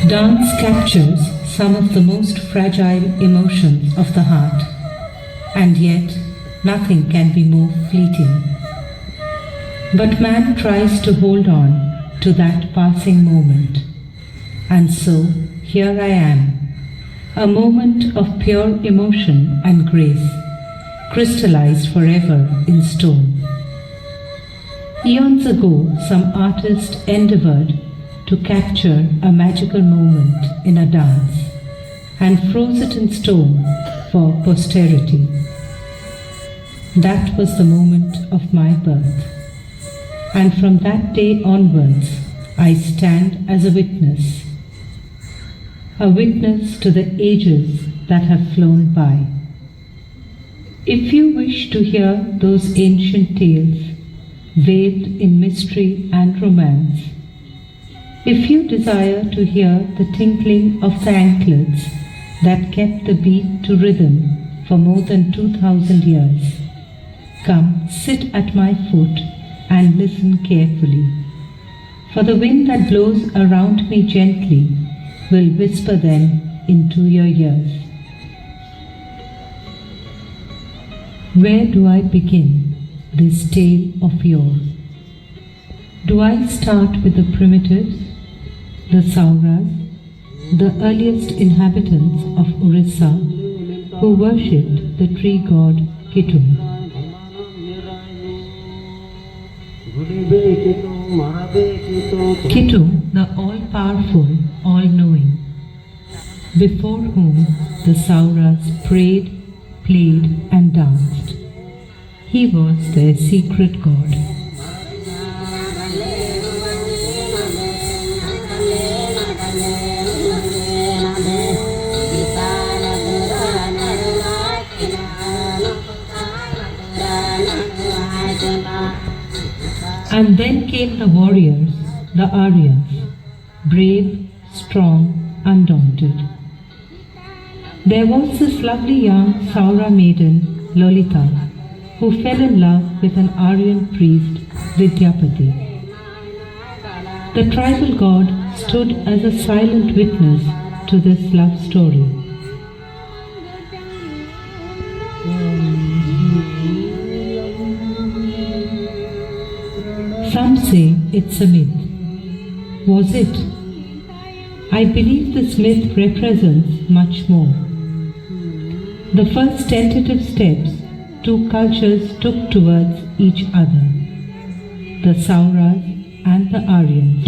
Dance captures some of the most fragile emotions of the heart, and yet nothing can be more fleeting. But man tries to hold on to that passing moment, and so here I am, a moment of pure emotion and grace, crystallized forever in stone. Eons ago, some artist endeavored to capture a magical moment in a dance and froze it in stone for posterity. That was the moment of my birth, and from that day onwards I stand as a witness to the ages that have flown by. If you wish to hear those ancient tales veiled in mystery and romance, if you desire to hear the tinkling of the anklets that kept the beat to rhythm for more than 2,000 years, come sit at my foot and listen carefully, for the wind that blows around me gently will whisper them into your ears. Where do I begin this tale of yore? Do I start with the primitives, the Sauras, the earliest inhabitants of Odisha, who worshipped the tree god Kitu? Kitu, the all-powerful, all-knowing, before whom the Sauras prayed, played and danced. He was their secret god. And then came the warriors, the Aryans, brave, strong, undaunted. There was this lovely young Saura maiden, Lolita, who fell in love with an Aryan priest, Vidyapati. The tribal god stood as a silent witness to this love story. Some say it's a myth. Was it? I believe this myth represents much more. The first tentative steps two cultures took towards each other, the Sauras and the Aryans.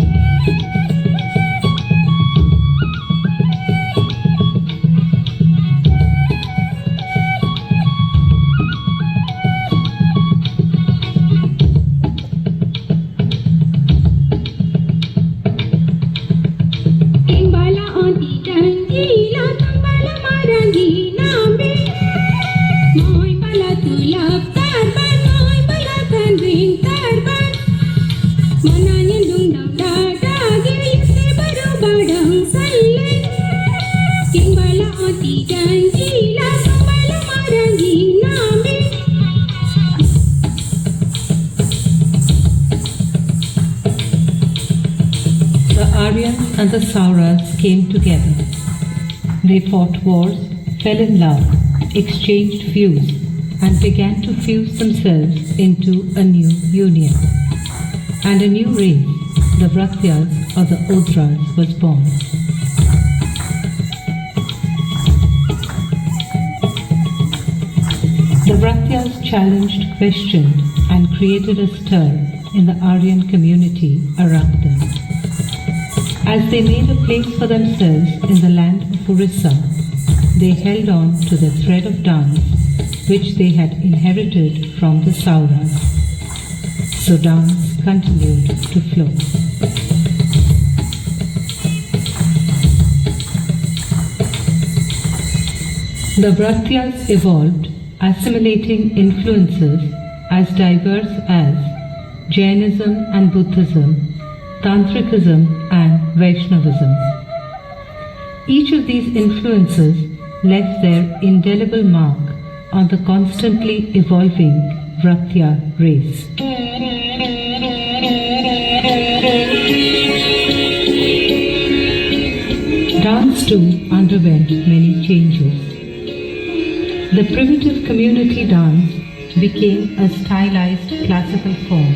And the Sauras came together. They fought wars, fell in love, exchanged views, and began to fuse themselves into a new union. And a new race, the Vratyas or the Udras, was born. The Vratyas challenged, questioned, and created a stir in the Aryan community around them. As they made a place for themselves in the land of Odisha, they held on to the thread of dance which they had inherited from the Sauras. So dance continued to flow. The Vratyas evolved, assimilating influences as diverse as Jainism and Buddhism, Tantrikism and Vaishnavism. Each of these influences left their indelible mark on the constantly evolving Vratya race. Dance too underwent many changes. The primitive community dance became a stylized classical form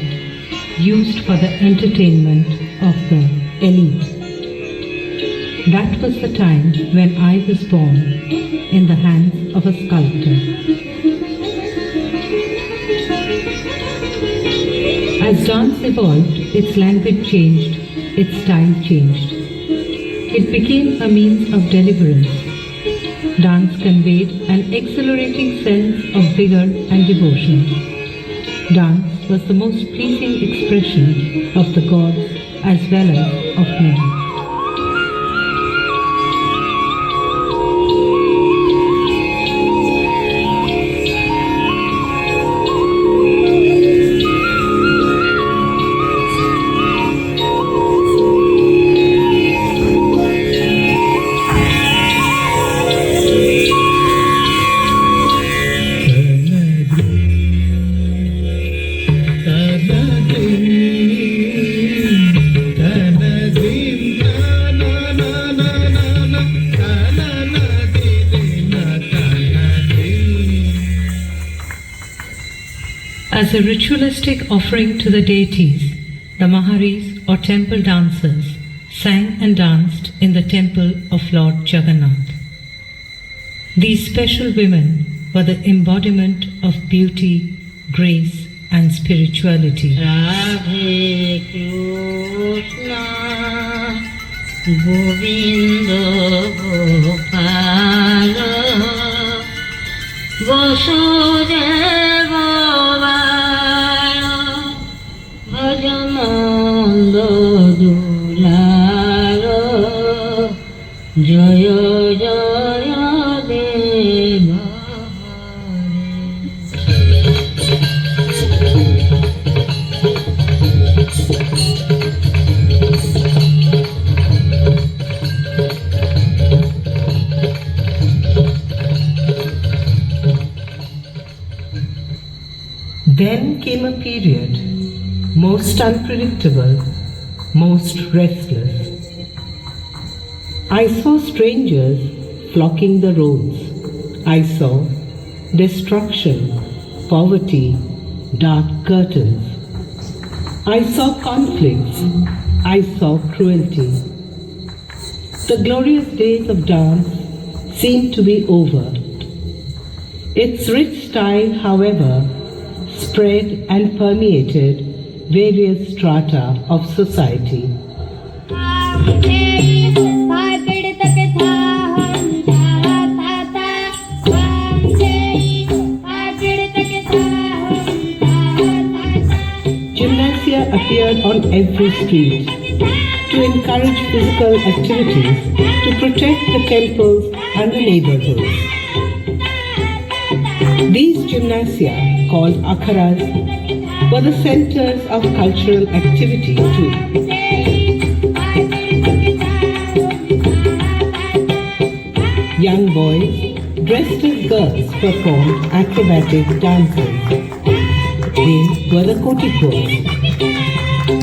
used for the entertainment of the elite. That was the time when I was born in the hands of a sculptor. As dance evolved, its language changed, its style changed. It became a means of deliverance. Dance conveyed an exhilarating sense of vigor and devotion. Dance was the most pleasing expression of the gods as well as of men. As a ritualistic offering to the deities, the Maharis or temple dancers sang and danced in the temple of Lord Jagannath. These special women were the embodiment of beauty, grace and spirituality. Radhe Krishna Govinda Gopala Vasudeva Bhajananda Dulala Jaya Jaya Deva. Then came a period most unpredictable, most restless. I saw strangers flocking the roads. I saw destruction, poverty, dark curtains. I saw conflicts. I saw cruelty. The glorious days of dance seemed to be over. Its rich style, however, spread and permeated various strata of society. Gymnasia appeared on every street to encourage physical activities, to protect the temples and the neighborhoods. These gymnasia, called akharas, were the centers of cultural activity too. Young boys dressed as girls performed acrobatic dances. They were the kotikos.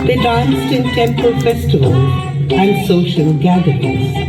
They danced in temple festivals and social gatherings.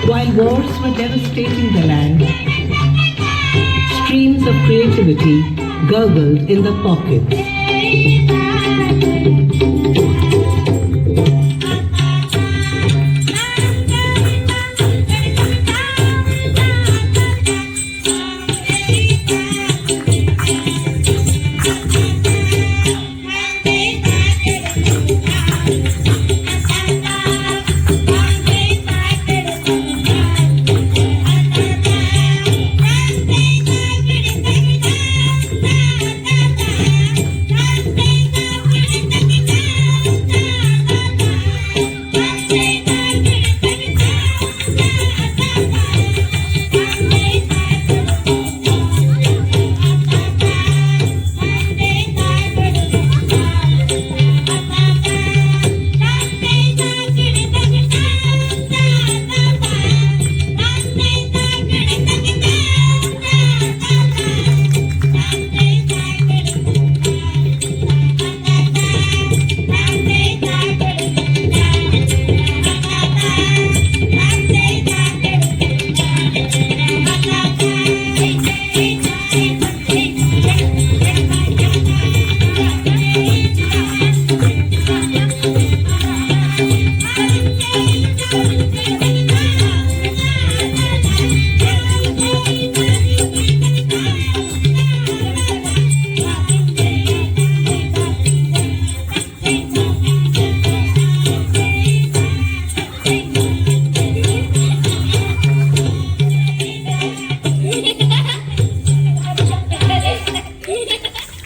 While wars were devastating the land, streams of creativity gurgled in the pockets.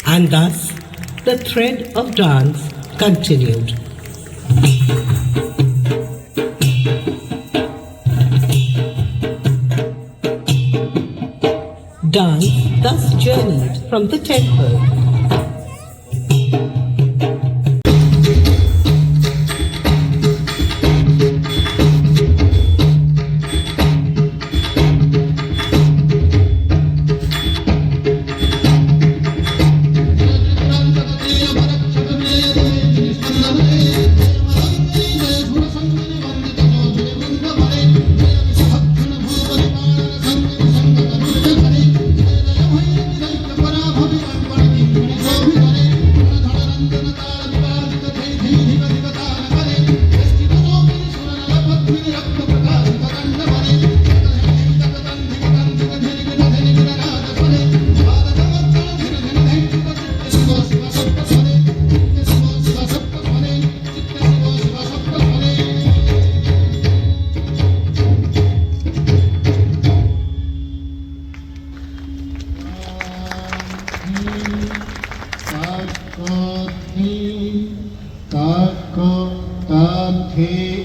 And thus the thread of dance continued. Dance thus journeyed from the temple. Hey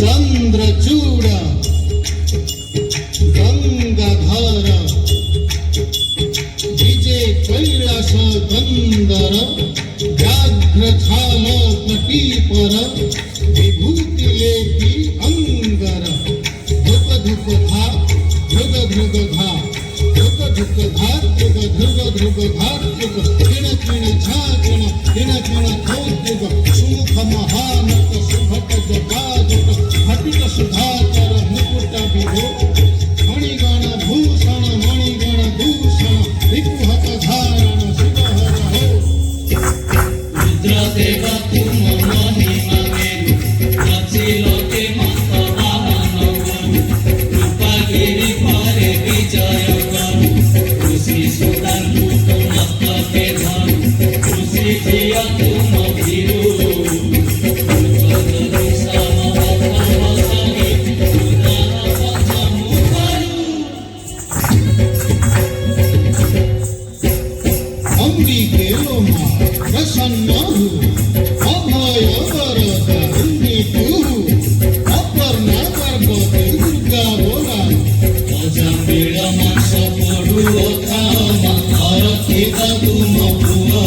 Chandrachud Gangadhar विजय कैलास कंदर व्याघ्रछाल कटीपर विभूति लेपी अंगर धुक धुक धा धृग धृग धा धुक धुक धा धृग धृग धृग धा धृग किण किण झा किण किण किण थो धृग सुमुख महानक सुभट जटाजुग घटित सुधाकर मुकुट विभो मणिगण भूषण मणिगण दूषण विपुहत धारण शिवहर हो रुद्रदेव तुम महिमा मेरु अचिलोके मत वाहन गुरु कृपागिरि परे विजय गुरु खुशी सुदान तुम मस्तके धनु खुशी जिया तुम भीरु अंबिके लोमा प्रसन्न हु अभय वरद उन्नीतु अपर्णा पर्वत दुर्गा बोला अजंबिल मांस पडु अथामा अरक्षित तुम पुआ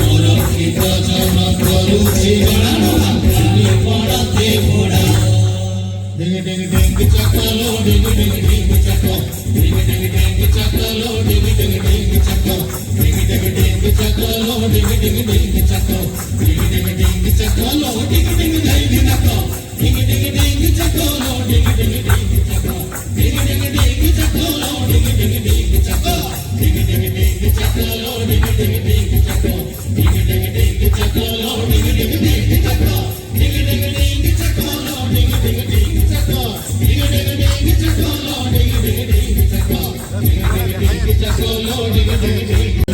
अरक्षित जन करुछि गणनानि पड़ते घोड़ा डिंग डिंग डिंग चकलो डिंग डिंग डिंग चकलो डिंग डिंग डिंग चकलो डिंग डिंग डिंग चकलो डिंग डिंग डिंग चकलो डिंग डिंग डिंग चकलो डिंग डिंग डिंग चकलो डिंग डिंग डिंग नकलो डिंग डिंग डिंग चकलो डिंग डिंग डिंग चकलो डिंग डिंग डिंग चकलो डिंग डिंग डिंग चकलो डिंग डिंग डिंग चकलो डिंग डिंग डिंग चकलो डिंग डिंग डिंग चकलो डिंग डिंग डिंग चकलो डिंग डिंग डिंग चकलो डिंग डिंग डिंग चकलो डिंग डिंग डिंग चकलो डिंग डिंग डिंग चकलो डिंग डिंग डिंग चकलो डिंग डिंग डिंग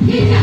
Gita,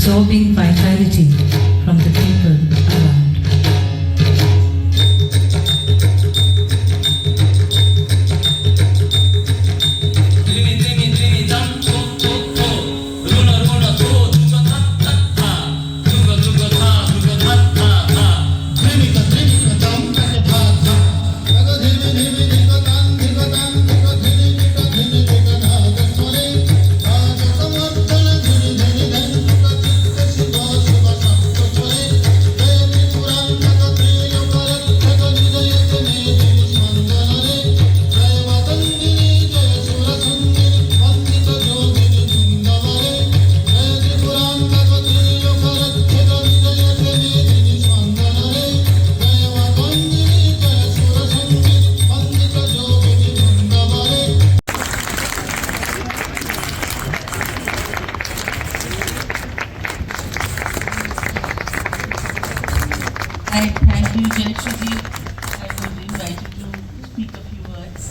absorbing vitality from the people around. I thank you, Jayashree. I was invited to speak a few words.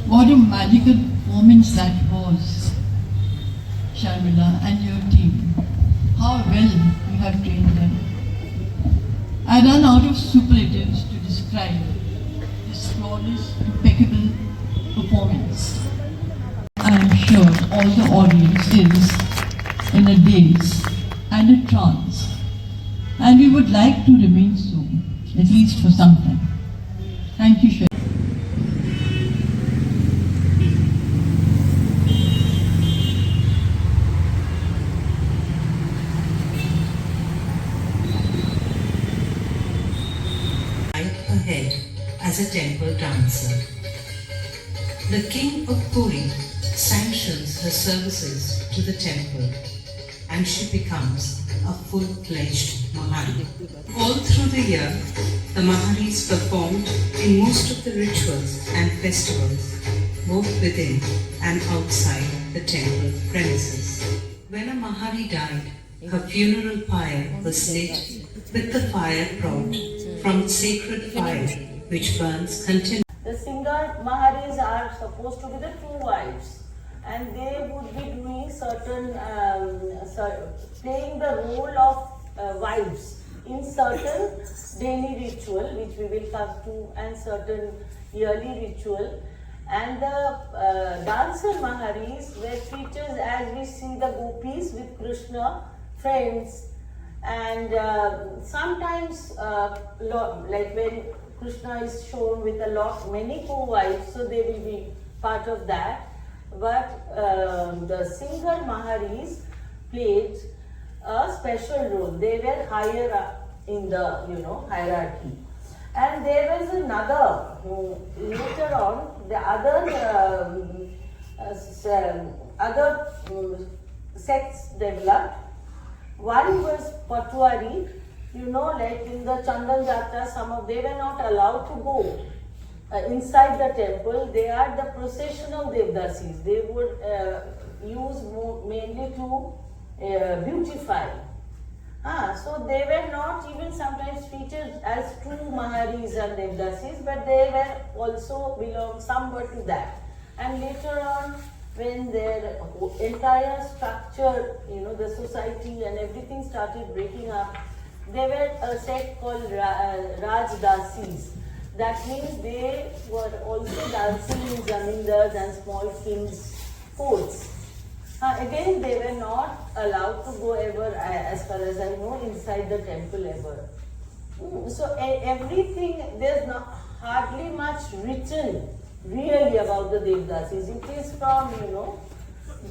What a magical performance that was, Sharmila and your team. How well you have trained them. I run out of superlatives to describe this flawless, impeccable performance. I am sure all the audience is in a daze and a trance, and we would like to remain so, at least for some time. Thank you, Shweta. Ahead as a temple dancer. The king of Puri sanctions her services to the temple and she becomes a full-fledged Mahari. All through the year, the Maharis performed in most of the rituals and festivals, both within and outside the temple premises. When a Mahari died, her funeral pyre was lit with the fire brought from sacred fire which burns continuously. The singer Maharis are supposed to be the two wives, and they would be doing certain, playing the role of wives in certain daily ritual, which we will come to, and certain yearly ritual. And the dancer Maharis were treated as we see the gopis with Krishna, friends, and sometimes like when Krishna is shown with many co-wives, so they will be part of that. But the singer Maharis played a special role. They were higher up in the hierarchy. And there was another, later on, the other sects developed. One was Patuari, like in the Chandan Jatra, they were not allowed to go inside the temple. They are the processional Devdasis. They would use mainly to beautify. So they were not even sometimes featured as true Maharis and Devdasis, but they were also belong somewhat to that. And later on, when their entire structure, the society and everything started breaking up, they were a sect called Rajdasis. That means they were also dancing in zamindars and small kings' courts. Again, they were not allowed to go ever, as far as I know, inside the temple ever. So everything, there's hardly much written really about the Devdasis. It is from,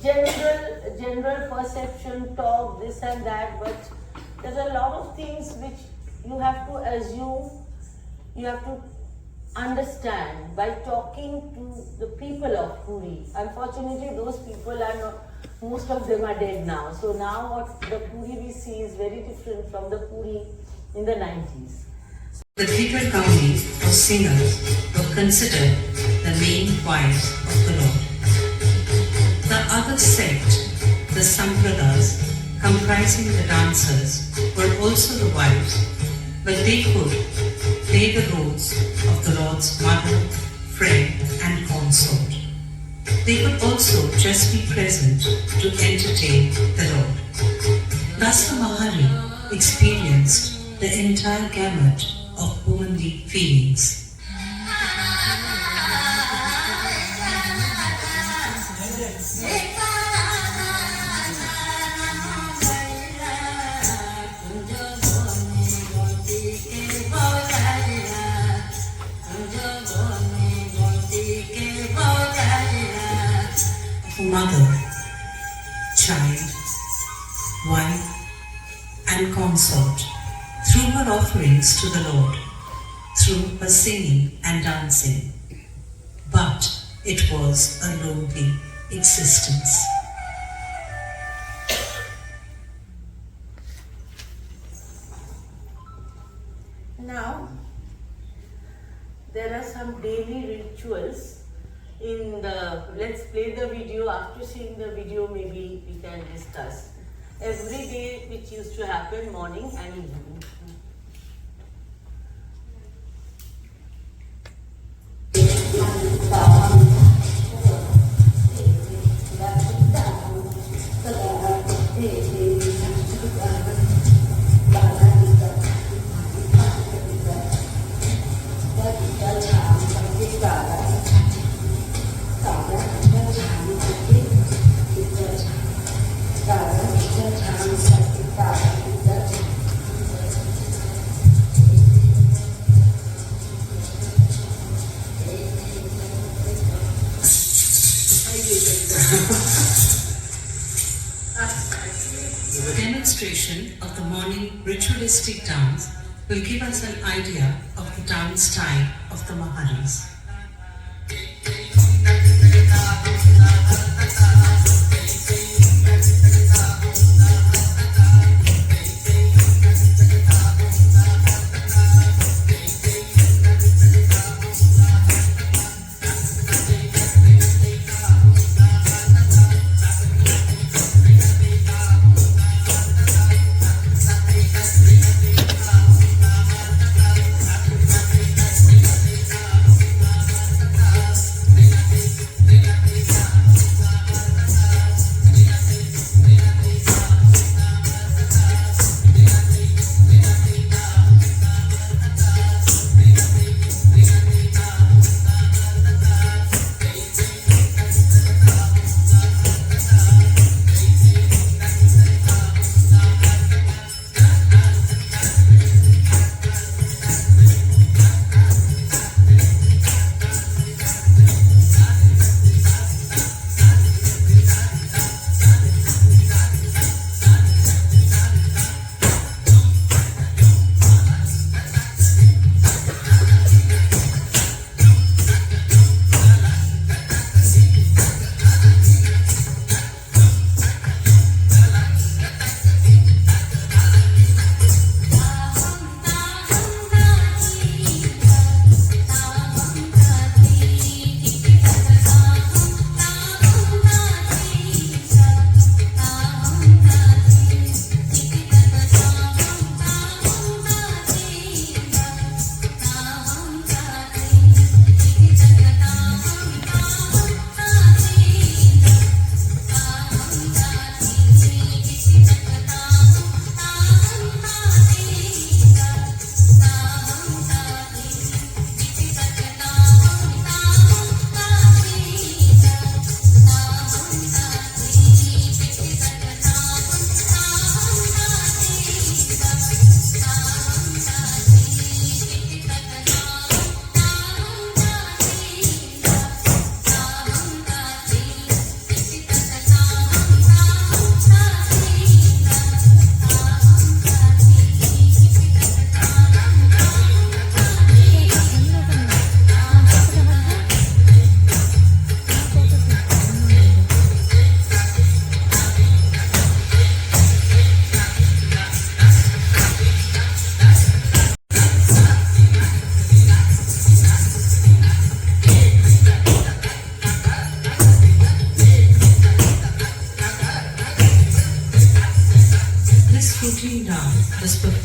general perception, talk, this and that, but there's a lot of things which you have to assume, you have to understand by talking to the people of Puri. Unfortunately, those people are not, most of them are dead now. So now what the Puri we see is very different from the Puri in the 90s. The Tripur Kauni or singers were considered the main wives of the Lord. The other sect, the Sampradas, comprising the dancers, were also the wives, but they could play the roles of the Lord's mother, friend and consort. They could also just be present to entertain the Lord. Thus the Mahari experienced the entire gamut of womanly feelings. Mother, child, wife and consort threw her offerings to the Lord through her singing and dancing. But it was a lonely existence. Now, there are some daily rituals in the, let's play the video. After seeing the video, maybe we can discuss. Every day which used to happen, morning and evening. Demonstration of the morning ritualistic dance will give us an idea of the dance style of the Maharis.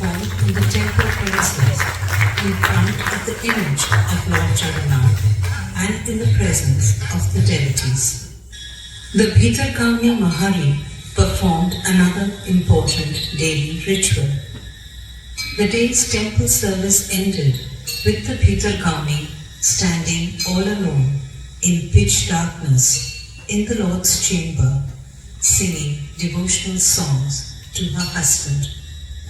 performed in the temple premises in front of the image of Lord Jagannath and in the presence of the deities. The Bhitarkami Mahari performed another important daily ritual. The day's temple service ended with the Bhitarkami standing all alone in pitch darkness in the Lord's chamber, singing devotional songs to her husband.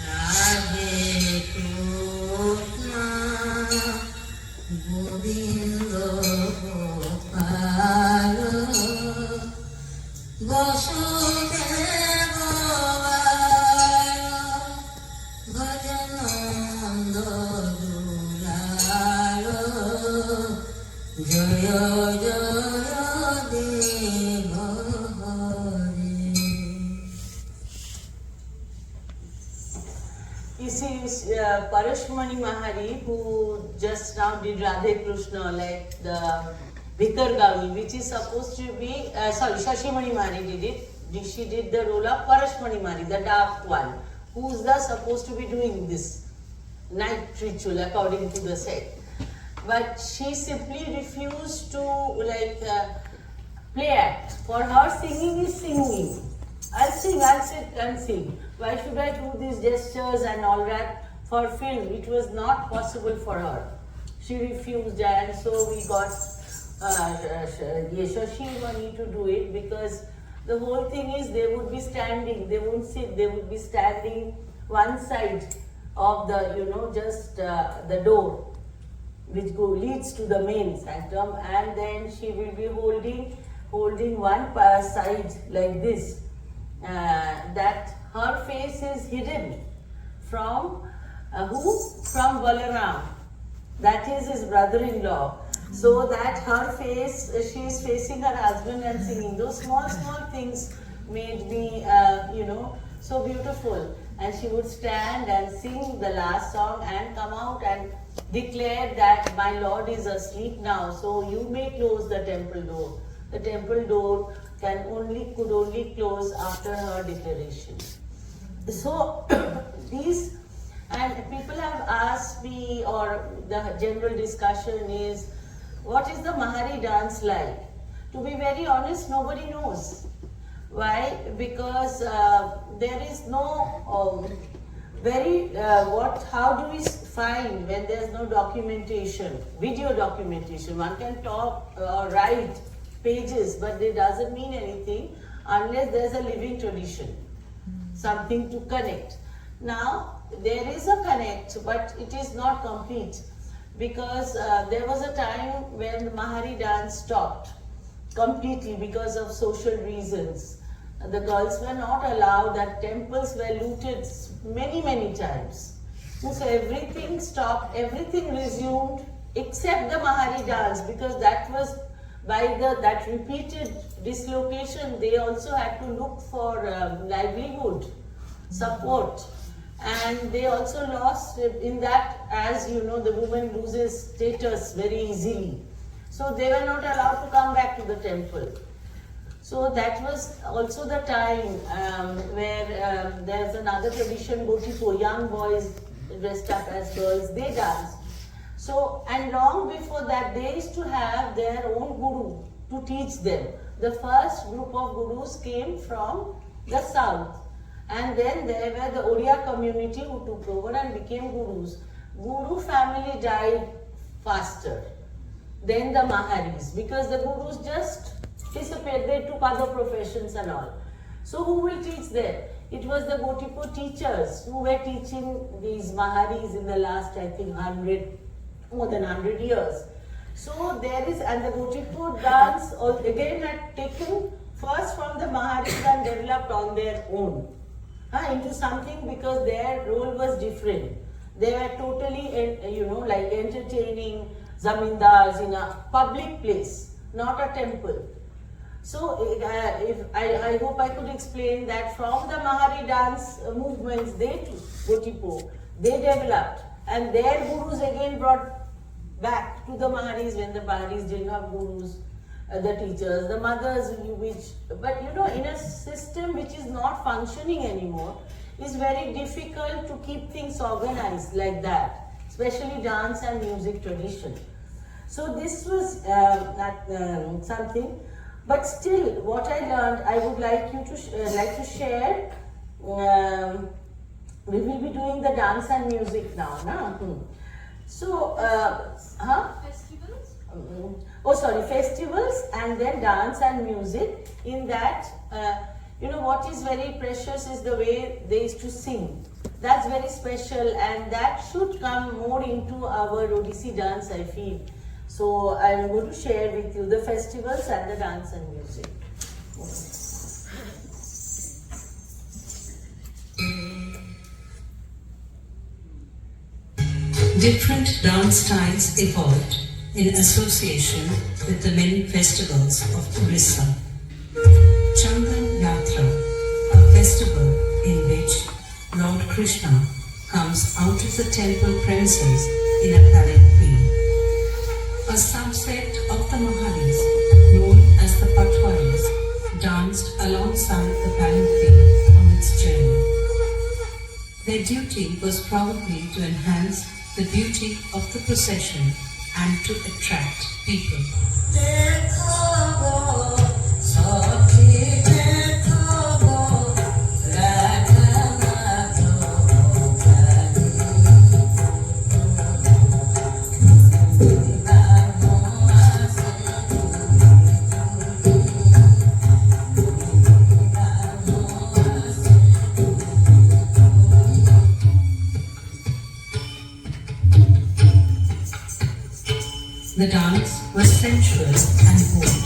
Radhe Krishna Govinda Gopala Vasudeva Bhajananda Dulala Jaya Jaya Deva Hari. You see, Parashmani Mahari, who just now did Radhe Krishna, like the Bhitarkami, which is supposed to be, Shashimani Mahari did it. She did the role of Parashmani Mahari, the dark one, who's supposed to be doing this night ritual according to the sect. But she simply refused to play act. For her, singing is singing. I'll sit and sing. Why should I do these gestures and all that for film? It was not possible for her. She refused, and so we got Shashimani to do it, because the whole thing is they would be standing, they won't sit, they would be standing one side of the, just the door which leads to the main sanctum, and then she will be holding one side like this. That her face is hidden from who? From Balaram. That is his brother-in-law. So that her face, she is facing her husband and singing. Those small things made me, so beautiful. And she would stand and sing the last song and come out and declare that my Lord is asleep now, so you may close the temple door. The temple door could only close after her declaration. So these, and people have asked me, or the general discussion is, what is the Mahari dance like? To be very honest, nobody knows. Why? Because there is no how do we find when there is no documentation, video documentation? One can talk or write pages, but it doesn't mean anything unless there is a living tradition, something to connect. Now, there is a connect, but it is not complete, because there was a time when Mahari dance stopped completely because of social reasons. The girls were not allowed, that temples were looted many times. So everything stopped, everything resumed except the Mahari dance, because that was by that repeated dislocation, they also had to look for livelihood, support. And they also lost in that, as you know, the woman loses status very easily. So they were not allowed to come back to the temple. So that was also the time where there's another tradition, Gotipo, young boys dressed up as girls, they danced. So, and long before that, they used to have their own guru to teach them. The first group of gurus came from the south. And then there were the Odia community who took over and became gurus. Guru family died faster than the Maharis, because the gurus just disappeared. They took other professions and all. So who will teach them? It was the Gotipo teachers who were teaching these Maharis in the last, I think, more than 100 years. So there is, and the Gotipo dance again had taken first from the Maharis and developed on their own into something, because their role was different. They were totally, like entertaining zamindars in a public place, not a temple. So I hope I could explain that from the Mahari dance movements, they too, Gotipo, they developed, and their gurus again brought back to the Maharis when the Maharis didn't have gurus, the teachers, the mothers, but in a system which is not functioning anymore, it's very difficult to keep things organized like that, especially dance and music tradition. So this was something, but still what I learned, I would like you to share. We will be doing the dance and music now, na? So, festivals and then dance and music. In that, what is very precious is the way they used to sing. That's very special, and that should come more into our Odissi dance, I feel. So, I'm going to share with you the festivals and the dance and music. Different dance styles evolved in association with the many festivals of Odisha. Chandan Yatra, a festival in which Lord Krishna comes out of the temple premises in a palanquin. A subset of the Maharis, known as the Patwaris, danced alongside the palanquin on its journey. Their duty was probably to enhance the beauty of the procession and to attract people. The dance was sensual and bold.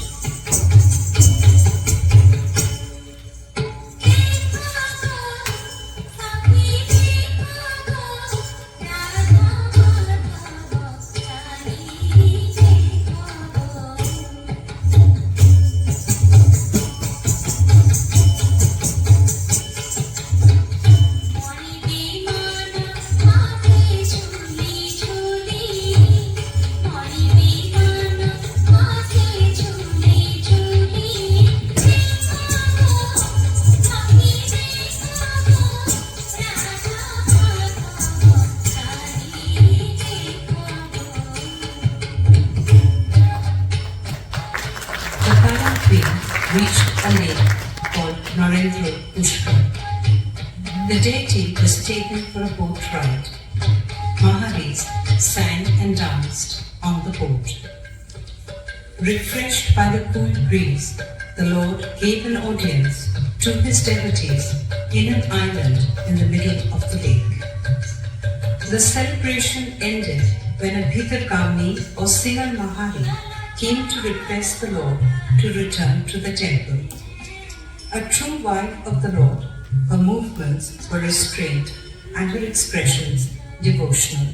Reached a lake called Pushkar. The deity was taken for a boat ride. Maharis sang and danced on the boat. Refreshed by the cool breeze, the Lord gave an audience to his devotees in an island in the middle of the lake. The celebration ended when a Bhitarkamni or single Mahari came to request the Lord to return to the temple. A true wife of the Lord, her movements were restrained and her expressions devotional.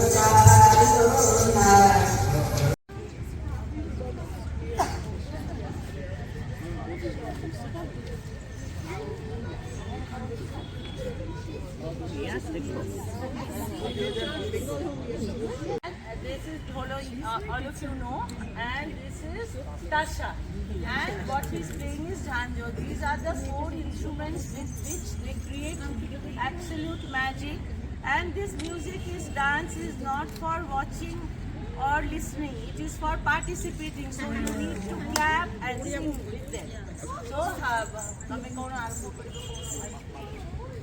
This is Dholo, all of you know, and this is Tasha. And what he's playing is Jhanjo. These are the four instruments with which they create absolute magic. And this music is dance is not for watching or listening. It is for participating. So you need to clap and sing with them. So,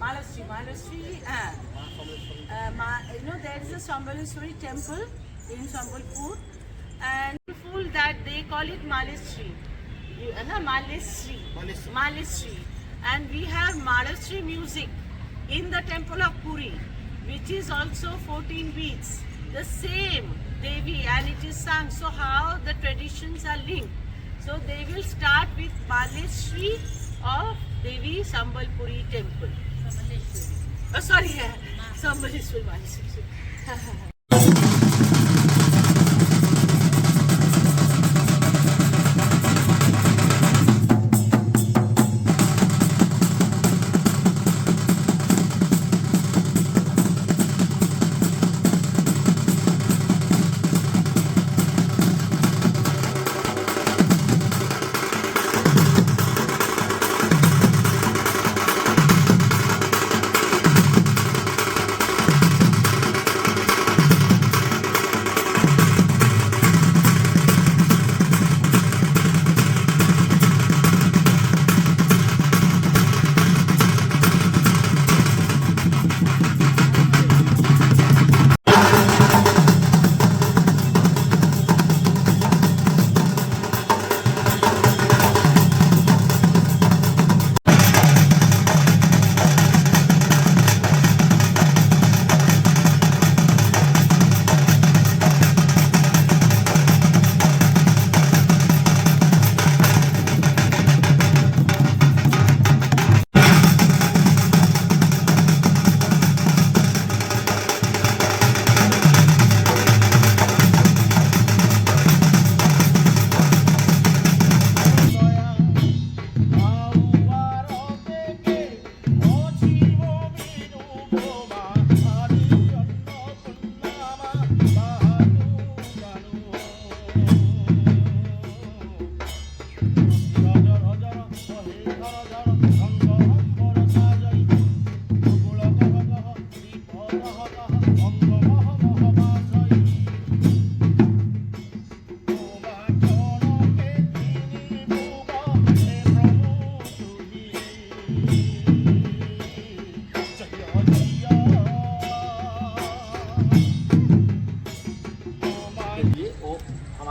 Maharashtra, there is a Sambaleshwari temple in Sambalpur, and beautiful that they call it Maleshri. Maleshri. And we have Maharashtra music in the temple of Puri, which is also 14 beats. The same Devi, and it is sung. So how the traditions are linked. So they will start with Maleshri of Devi Sambalpuri temple. Oh, sorry, Sambaleshwari.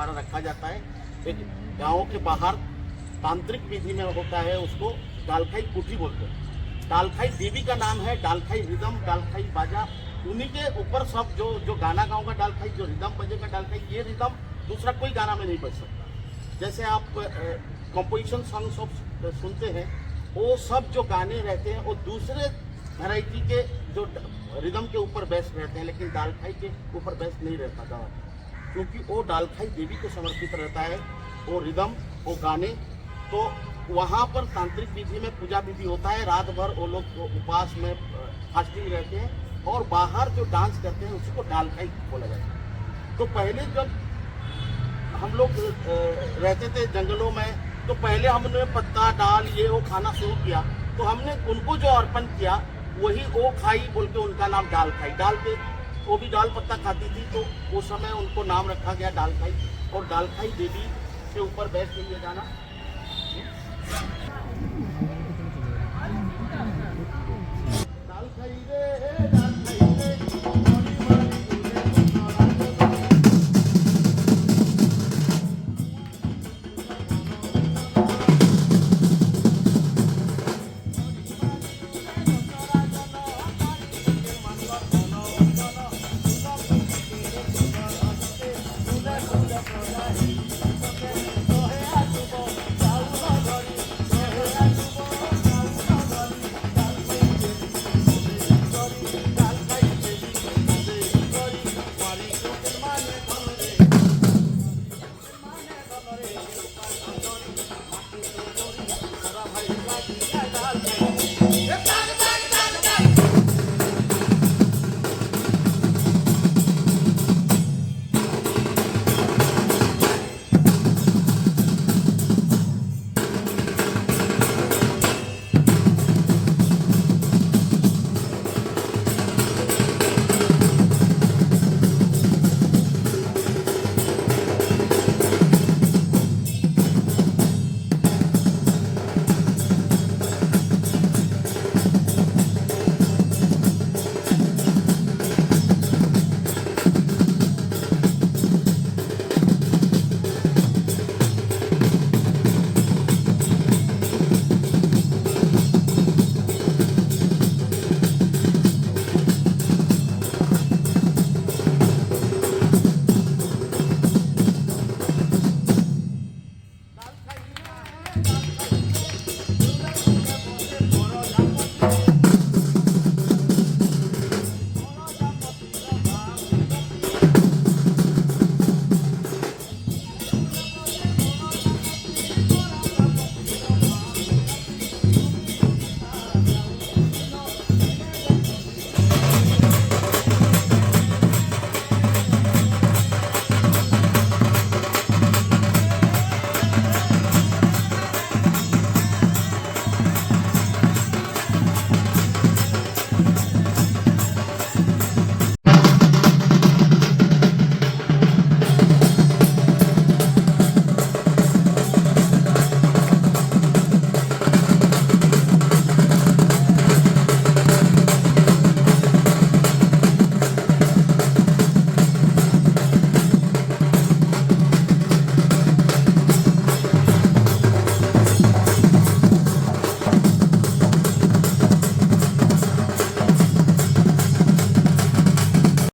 रखा जाता है। एक गाँव के बाहर तांत्रिक विधि में होता है, उसको डालखाई कुटी बोलते हैं। डालखाई देवी का नाम है, डालखाई रिदम, डालखाई बाजा, उन्हीं के ऊपर सब जो गाना गाऊंगा डालखाई, जो रिदम बजेगा डालखाई, ये रिदम दूसरा कोई गाना में नहीं बज सकता। जैसे आप कंपोजिशन सॉन्ग सब सुनते हैं, वो सब जो गाने रहते हैं वो दूसरे वैरायटी के जो रिदम के ऊपर बेस्ट रहते हैं, लेकिन डालखाई के ऊपर बेस्ट नहीं रहता गाना, क्योंकि वो डालखाई देवी को समर्पित रहता है, वो रिदम, वो गाने। तो वहाँ पर तांत्रिक विधि में पूजा विधि होता है, रात भर वो लोग उपवास में फास्टिंग रहते हैं, और बाहर जो डांस करते हैं उसको डालखाई बोला जाता है। तो पहले जब हम लोग रहते थे जंगलों में, तो पहले हमने पत्ता डाल ये वो खाना शुरू किया, तो हमने उनको जो अर्पण किया वही वो खाई बोल के उनका नाम डाल खाई। डाल के वो भी डाल पत्ता खाती थी, तो उस समय उनको नाम रखा गया डाल खाई। और डाल खाई देवी के ऊपर बैठ के ये गाना